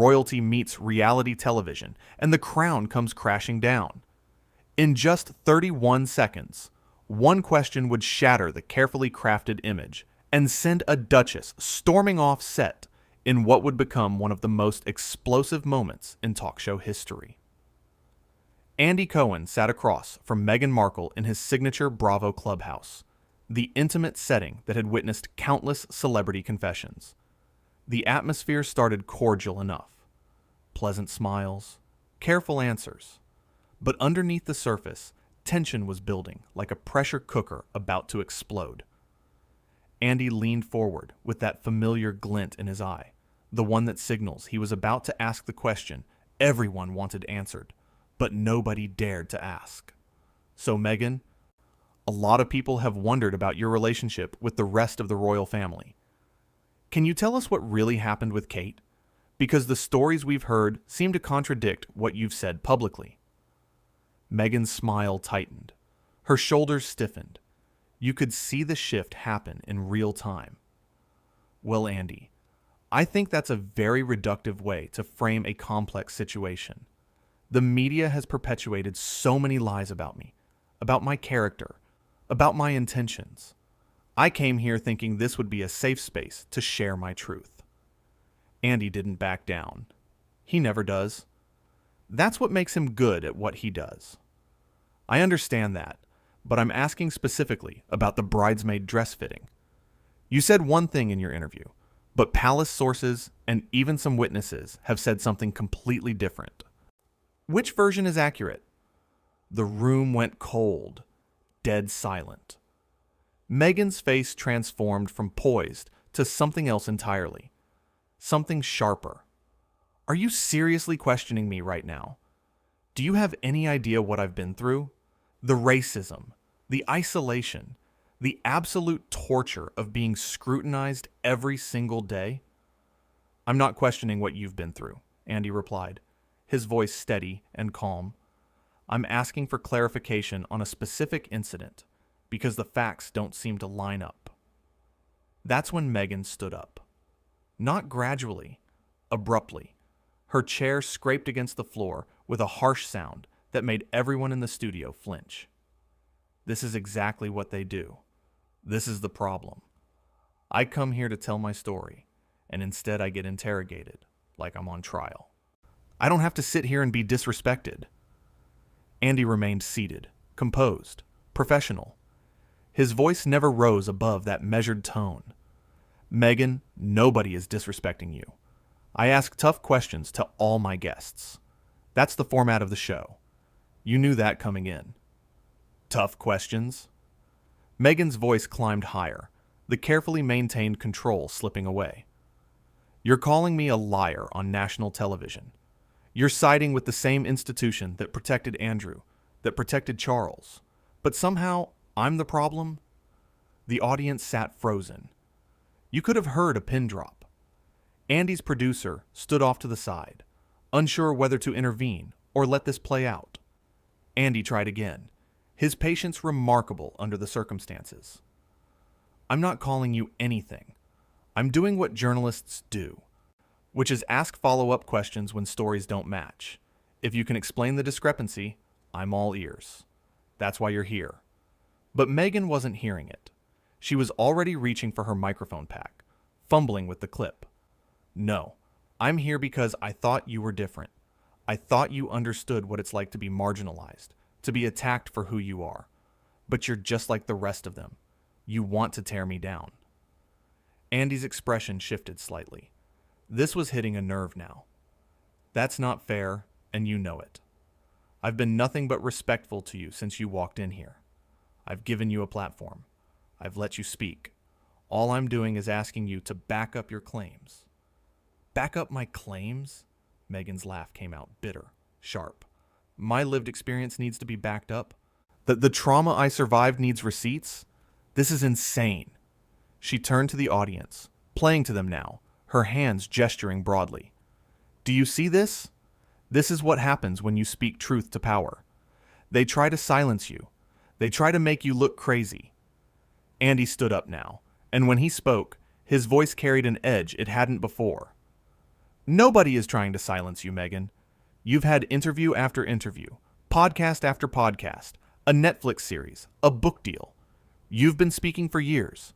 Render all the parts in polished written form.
royalty meets reality television, and the crown comes crashing down. In just 31 seconds, one question would shatter the carefully crafted image and send a duchess storming off set in what would become one of the most explosive moments in talk show history. Andy Cohen sat across from Meghan Markle in his signature Bravo clubhouse, the intimate setting that had witnessed countless celebrity confessions. The atmosphere started cordial enough. Pleasant smiles, careful answers. But underneath the surface, tension was building like a pressure cooker about to explode. Andy leaned forward with that familiar glint in his eye, the one that signals he was about to ask the question everyone wanted answered, but nobody dared to ask. So, Meghan, a lot of people have wondered about your relationship with the rest of the royal family. Can you tell us what really happened with Kate? Because the stories we've heard seem to contradict what you've said publicly. Meghan's smile tightened. Her shoulders stiffened. You could see the shift happen in real time. Well, Andy, I think that's a very reductive way to frame a complex situation. The media has perpetuated so many lies about me, about my character, about my intentions. I came here thinking this would be a safe space to share my truth. Andy didn't back down. He never does. That's what makes him good at what he does. I understand that, but I'm asking specifically about the bridesmaid dress fitting. You said one thing in your interview, but palace sources and even some witnesses have said something completely different. Which version is accurate? The room went cold, dead silent. Meghan's face transformed from poised to something else entirely. Something sharper. Are you seriously questioning me right now? Do you have any idea what I've been through? The racism, the isolation, the absolute torture of being scrutinized every single day? I'm not questioning what you've been through, Andy replied, his voice steady and calm. I'm asking for clarification on a specific incident, because the facts don't seem to line up. That's when Meghan stood up. Not gradually, abruptly. Her chair scraped against the floor with a harsh sound that made everyone in the studio flinch. This is exactly what they do. This is the problem. I come here to tell my story, and instead I get interrogated like I'm on trial. I don't have to sit here and be disrespected. Andy remained seated, composed, professional. His voice never rose above that measured tone. Meghan, nobody is disrespecting you. I ask tough questions to all my guests. That's the format of the show. You knew that coming in. Tough questions? Meghan's voice climbed higher, the carefully maintained control slipping away. You're calling me a liar on national television. You're siding with the same institution that protected Andrew, that protected Charles. But somehow, I'm the problem? The audience sat frozen. You could have heard a pin drop. Andy's producer stood off to the side, unsure whether to intervene or let this play out. Andy tried again, his patience remarkable under the circumstances. I'm not calling you anything. I'm doing what journalists do, which is ask follow-up questions when stories don't match. If you can explain the discrepancy, I'm all ears. That's why you're here. But Meghan wasn't hearing it. She was already reaching for her microphone pack, fumbling with the clip. No, I'm here because I thought you were different. I thought you understood what it's like to be marginalized, to be attacked for who you are. But you're just like the rest of them. You want to tear me down. Andy's expression shifted slightly. This was hitting a nerve now. That's not fair, and you know it. I've been nothing but respectful to you since you walked in here. I've given you a platform. I've let you speak. All I'm doing is asking you to back up your claims. Back up my claims? Meghan's laugh came out bitter, sharp. My lived experience needs to be backed up? The trauma I survived needs receipts? This is insane. She turned to the audience, playing to them now, her hands gesturing broadly. Do you see this? This is what happens when you speak truth to power. They try to silence you. They try to make you look crazy. Andy stood up now, and when he spoke, his voice carried an edge it hadn't before. Nobody is trying to silence you, Meghan. You've had interview after interview, podcast after podcast, a Netflix series, a book deal. You've been speaking for years.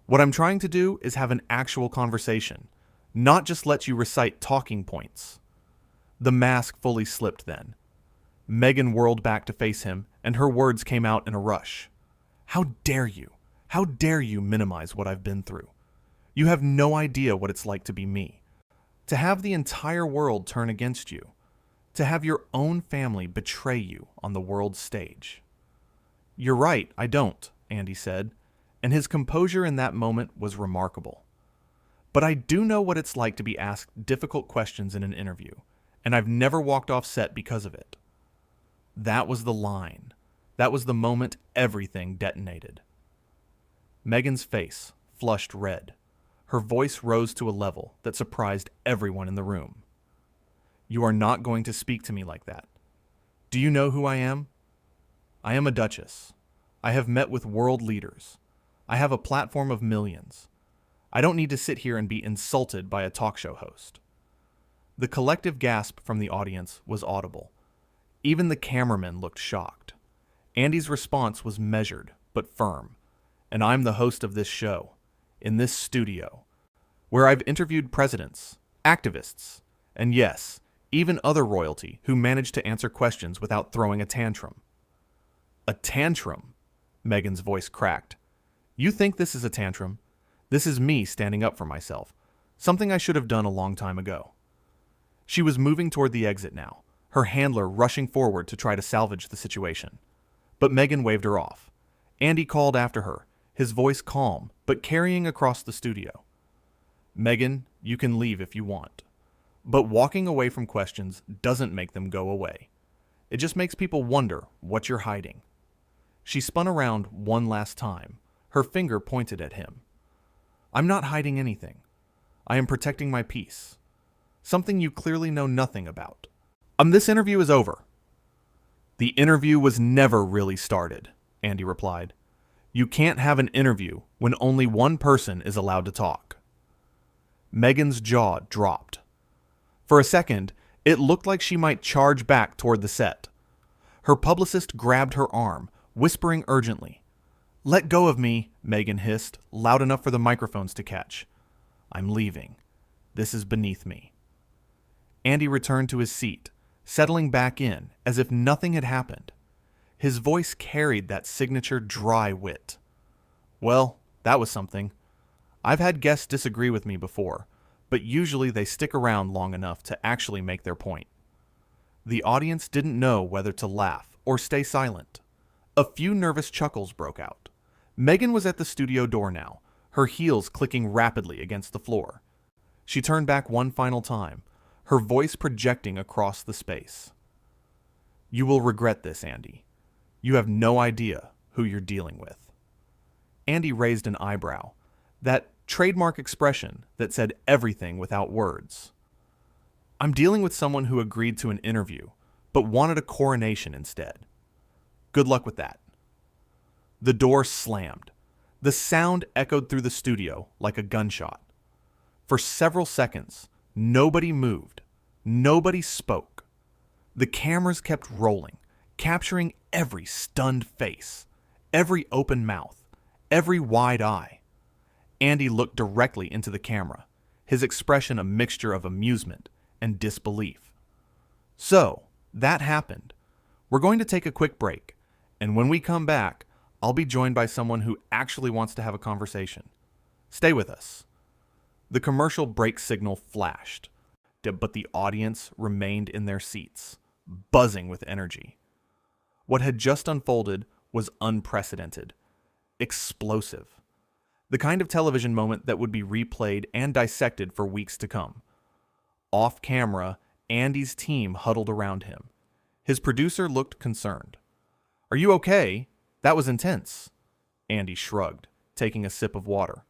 What I'm trying to do is have an actual conversation, not just let you recite talking points. The mask fully slipped then. Meghan whirled back to face him, and her words came out in a rush. How dare you? How dare you minimize what I've been through? You have no idea what it's like to be me. To have the entire world turn against you. To have your own family betray you on the world stage. You're right, I don't, Andy said, and his composure in that moment was remarkable. But I do know what it's like to be asked difficult questions in an interview, and I've never walked off set because of it. That was the line. That was the moment everything detonated. Meghan's face flushed red. Her voice rose to a level that surprised everyone in the room. You are not going to speak to me like that. Do you know who I am? I am a duchess. I have met with world leaders. I have a platform of millions. I don't need to sit here and be insulted by a talk show host. The collective gasp from the audience was audible. Even the cameramen looked shocked. Andy's response was measured but firm. And I'm the host of this show, in this studio, where I've interviewed presidents, activists, and yes, even other royalty who managed to answer questions without throwing a tantrum. A tantrum? Meghan's voice cracked. You think this is a tantrum? This is me standing up for myself, something I should have done a long time ago. She was moving toward the exit now, her handler rushing forward to try to salvage the situation. But Meghan waved her off. Andy called after her, his voice calm, but carrying across the studio. Meghan, you can leave if you want. But walking away from questions doesn't make them go away. It just makes people wonder what you're hiding. She spun around one last time, her finger pointed at him. I'm not hiding anything. I am protecting my peace. Something you clearly know nothing about. This interview is over. The interview was never really started, Andy replied. You can't have an interview when only one person is allowed to talk. Meghan's jaw dropped. For a second, it looked like she might charge back toward the set. Her publicist grabbed her arm, whispering urgently. Let go of me, Meghan hissed, loud enough for the microphones to catch. I'm leaving. This is beneath me. Andy returned to his seat, settling back in as if nothing had happened. His voice carried that signature dry wit. Well, that was something. I've had guests disagree with me before, but usually they stick around long enough to actually make their point. The audience didn't know whether to laugh or stay silent. A few nervous chuckles broke out. Meghan was at the studio door now, her heels clicking rapidly against the floor. She turned back one final time, her voice projecting across the space. You will regret this, Andy. You have no idea who you're dealing with. Andy raised an eyebrow, that trademark expression that said everything without words. I'm dealing with someone who agreed to an interview, but wanted a coronation instead. Good luck with that. The door slammed. The sound echoed through the studio like a gunshot. For several seconds, nobody moved. Nobody spoke. The cameras kept rolling, capturing every stunned face, every open mouth, every wide eye. Andy looked directly into the camera, his expression a mixture of amusement and disbelief. So, that happened. We're going to take a quick break, and when we come back, I'll be joined by someone who actually wants to have a conversation. Stay with us. The commercial break signal flashed, but the audience remained in their seats, buzzing with energy. What had just unfolded was unprecedented, explosive. The kind of television moment that would be replayed and dissected for weeks to come. Off camera, Andy's team huddled around him. His producer looked concerned. Are you okay? That was intense. Andy shrugged, taking a sip of water.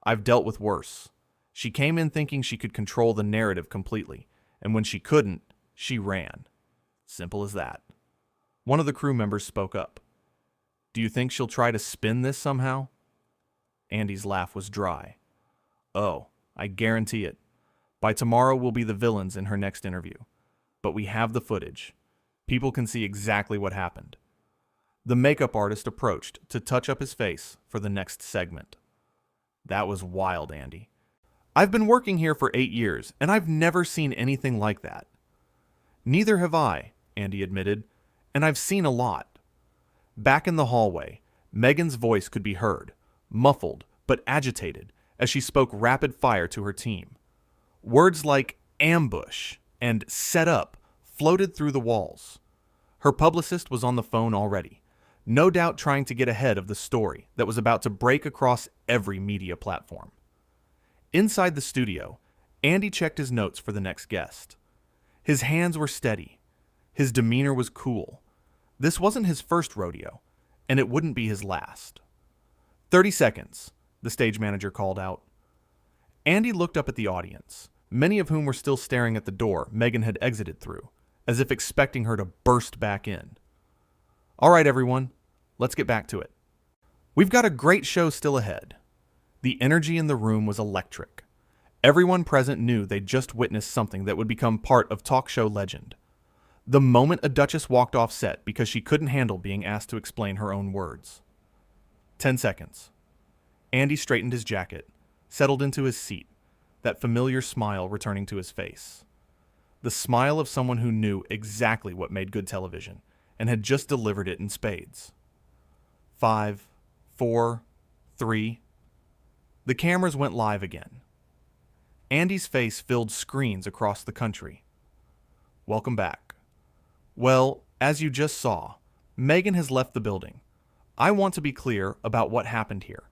I've dealt with worse. She came in thinking she could control the narrative completely, and when she couldn't, she ran. Simple as that. One of the crew members spoke up. Do you think she'll try to spin this somehow? Andy's laugh was dry. Oh, I guarantee it. By tomorrow, we'll be the villains in her next interview. But we have the footage. People can see exactly what happened. The makeup artist approached to touch up his face for the next segment. That was wild, Andy. I've been working here for 8 years, and I've never seen anything like that. Neither have I, Andy admitted, and I've seen a lot. Back in the hallway, Meghan's voice could be heard, muffled but agitated, as she spoke rapid fire to her team. Words like ambush and set up floated through the walls. Her publicist was on the phone already, no doubt trying to get ahead of the story that was about to break across every media platform. Inside the studio, Andy checked his notes for the next guest. His hands were steady. His demeanor was cool. This wasn't his first rodeo, and it wouldn't be his last. 30 seconds, the stage manager called out. Andy looked up at the audience, many of whom were still staring at the door Meghan had exited through, as if expecting her to burst back in. All right, everyone, let's get back to it. We've got a great show still ahead. The energy in the room was electric. Everyone present knew they'd just witnessed something that would become part of talk show legend. The moment a duchess walked off set because she couldn't handle being asked to explain her own words. 10 seconds. Andy straightened his jacket, settled into his seat, that familiar smile returning to his face. The smile of someone who knew exactly what made good television and had just delivered it in spades. 5, 4, 3. The cameras went live again. Andy's face filled screens across the country. Welcome back. Well, as you just saw, Meghan has left the building. I want to be clear about what happened here.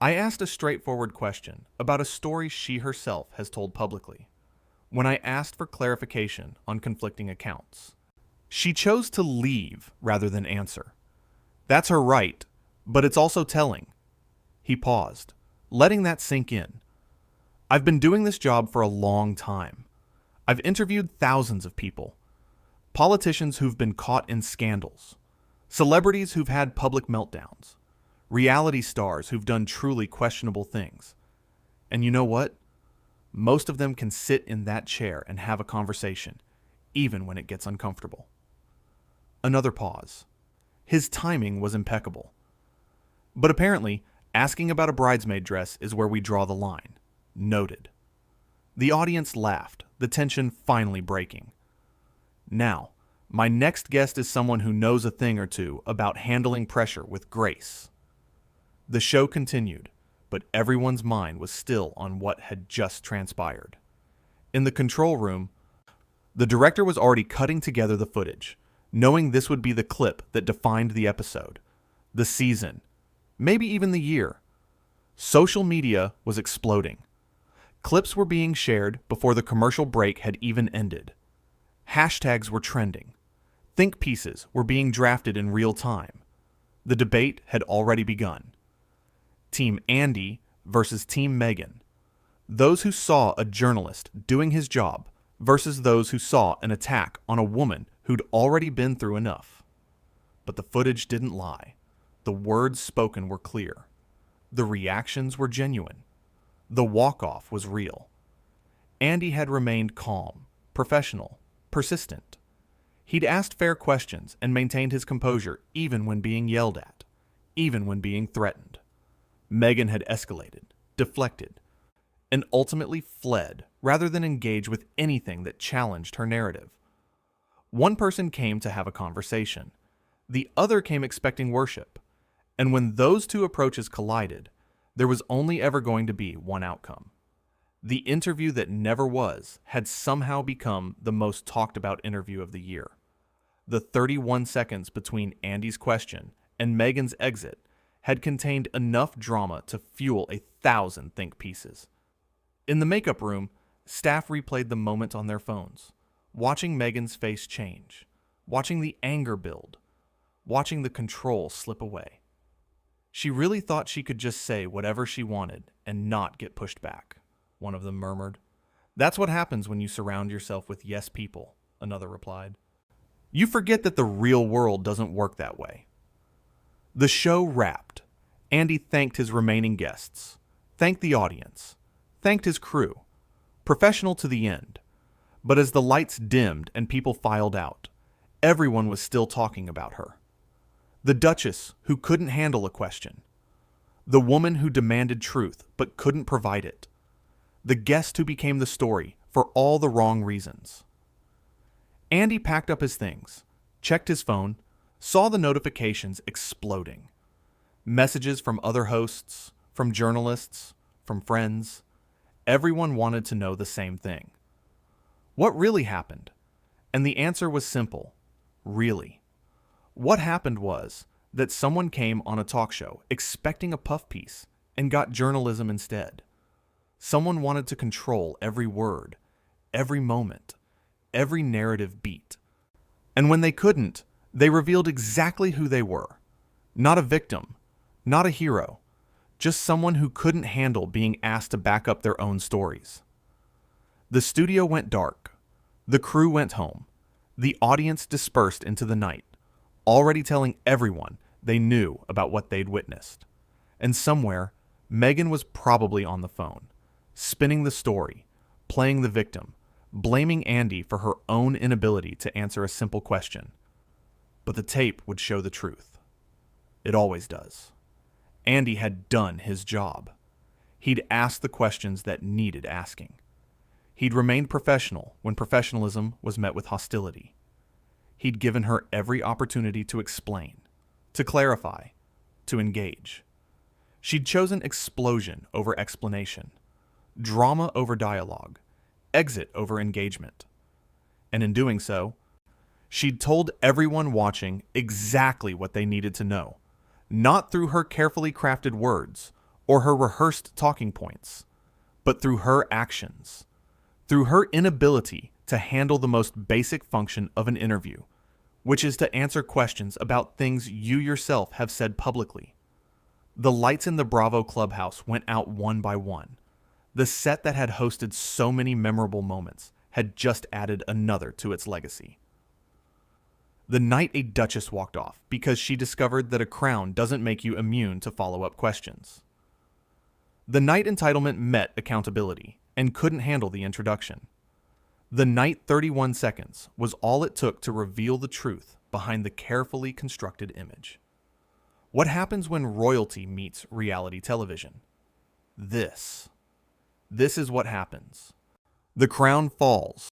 I asked a straightforward question about a story she herself has told publicly. When I asked for clarification on conflicting accounts, she chose to leave rather than answer. That's her right, but it's also telling. He paused, letting that sink in. I've been doing this job for a long time. I've interviewed thousands of people. Politicians who've been caught in scandals. Celebrities who've had public meltdowns. Reality stars who've done truly questionable things. And you know what? Most of them can sit in that chair and have a conversation, even when it gets uncomfortable. Another pause. His timing was impeccable. But apparently, asking about a bridesmaid dress is where we draw the line. Noted. The audience laughed, the tension finally breaking. Now, my next guest is someone who knows a thing or two about handling pressure with grace. The show continued, but everyone's mind was still on what had just transpired. In the control room, the director was already cutting together the footage, knowing this would be the clip that defined the episode, the season, maybe even the year. Social media was exploding. Clips were being shared before the commercial break had even ended. Hashtags were trending. Think pieces were being drafted in real time. The debate had already begun. Team Andy versus Team Meghan. Those who saw a journalist doing his job versus those who saw an attack on a woman who'd already been through enough. But the footage didn't lie. The words spoken were clear. The reactions were genuine. The walk-off was real. Andy had remained calm, professional, persistent. He'd asked fair questions and maintained his composure even when being yelled at, even when being threatened. Meghan had escalated, deflected, and ultimately fled rather than engage with anything that challenged her narrative. One person came to have a conversation. The other came expecting worship. And when those two approaches collided, there was only ever going to be one outcome. The interview that never was had somehow become the most talked about interview of the year. The 31 seconds between Andy's question and Meghan's exit had contained enough drama to fuel 1,000 think pieces. In the makeup room, staff replayed the moment on their phones, watching Meghan's face change, watching the anger build, watching the control slip away. She really thought she could just say whatever she wanted and not get pushed back, one of them murmured. That's what happens when you surround yourself with yes people, another replied. You forget that the real world doesn't work that way. The show wrapped. Andy thanked his remaining guests, thanked the audience, thanked his crew, professional to the end. But as the lights dimmed and people filed out, everyone was still talking about her. The duchess who couldn't handle a question. The woman who demanded truth but couldn't provide it. The guest who became the story for all the wrong reasons. Andy packed up his things, checked his phone, saw the notifications exploding. Messages from other hosts, from journalists, from friends. Everyone wanted to know the same thing. What really happened? And the answer was simple. Really. What happened was that someone came on a talk show expecting a puff piece and got journalism instead. Someone wanted to control every word, every moment, every narrative beat. And when they couldn't, they revealed exactly who they were. Not a victim, not a hero, just someone who couldn't handle being asked to back up their own stories. The studio went dark. The crew went home. The audience dispersed into the night, already telling everyone they knew about what they'd witnessed. And somewhere, Meghan was probably on the phone, spinning the story, playing the victim, blaming Andy for her own inability to answer a simple question. But the tape would show the truth. It always does. Andy had done his job. He'd asked the questions that needed asking. He'd remained professional when professionalism was met with hostility. He'd given her every opportunity to explain, to clarify, to engage. She'd chosen explosion over explanation, drama over dialogue, exit over engagement. And in doing so, she'd told everyone watching exactly what they needed to know, not through her carefully crafted words or her rehearsed talking points, but through her actions, through her inability to handle the most basic function of an interview, which is to answer questions about things you yourself have said publicly. The lights in the Bravo clubhouse went out one by one. The set that had hosted so many memorable moments had just added another to its legacy. The night a duchess walked off because she discovered that a crown doesn't make you immune to follow-up questions. The night entitlement met accountability and couldn't handle the introduction. The night 31 seconds was all it took to reveal the truth behind the carefully constructed image. What happens when royalty meets reality television? This is what happens. The crown falls,